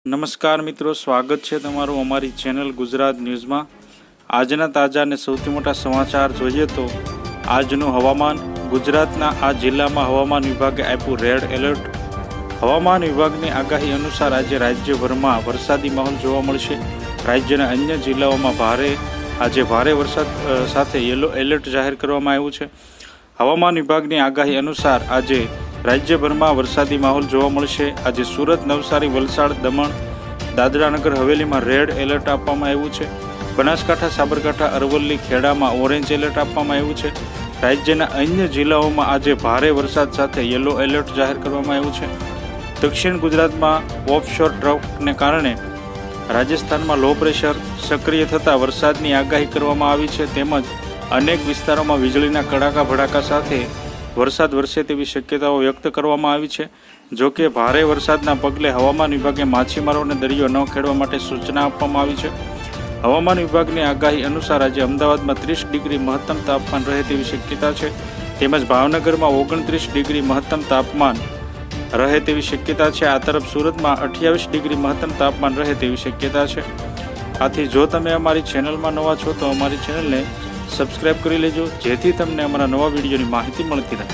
નમસ્કાર મિત્રો, સ્વાગત છે તમારું અમારી ચેનલ ગુજરાત ન્યૂઝમાં। આજના તાજા અને સૌથી મોટા સમાચાર જોઈએ તો આજનું હવામાન। ગુજરાતના આ જિલ્લામાં હવામાન વિભાગે આપ્યું રેડ એલર્ટ। હવામાન વિભાગની આગાહી અનુસાર આજે રાજ્યભરમાં વરસાદી માહોલ જોવા મળશે। રાજ્યના અન્ય જિલ્લાઓમાં ભારે વરસાદ સાથે યલો એલર્ટ જાહેર કરવામાં આવ્યું છે। હવામાન વિભાગની આગાહી અનુસાર આજે રાજ્યભરમાં વરસાદી માહોલ જોવા મળશે। આજે સુરત, નવસારી, વલસાડ, દમણ, દાદરાનગર હવેલીમાં રેડ એલર્ટ આપવામાં આવ્યું છે। બનાસકાંઠા, સાબરકાંઠા, અરવલ્લી, ખેડામાં ઓરેન્જ એલર્ટ આપવામાં આવ્યું છે। રાજ્યના અન્ય જિલ્લાઓમાં આજે ભારે વરસાદ સાથે યલો એલર્ટ જાહેર કરવામાં આવ્યું છે। દક્ષિણ ગુજરાતમાં ઓફશોર ટ્રફને કારણે રાજસ્થાનમાં લો પ્રેશર સક્રિય થતાં વરસાદની આગાહી કરવામાં આવી છે, તેમજ અનેક વિસ્તારોમાં વીજળીના કડાકા ભડાકા સાથે વરસાદ વરસે તેવી શક્યતાઓ વ્યક્ત કરવામાં આવી છે। જોકે ભારે વરસાદના પગલે હવામાન વિભાગે માછીમારોને દરિયો ન ખેડવા માટે સૂચના આપવામાં આવી છે। હવામાન વિભાગની આગાહી અનુસાર આજે અમદાવાદમાં 30 ડિગ્રી મહત્તમ તાપમાન રહે તેવી શક્યતા છે, તેમજ ભાવનગરમાં 29 ડિગ્રી મહત્તમ તાપમાન રહે તેવી શક્યતા છે। આ તરફ સુરતમાં 28 ડિગ્રી મહત્તમ તાપમાન રહે તેવી શક્યતા છે। આથી જો તમે અમારી ચેનલમાં નવા છો તો અમારી ચેનલને સબસ્ક્રાઇબ કરી લેજો, જેથી તમને અમારા નવા વિડીયોની માહિતી મળતી રહે।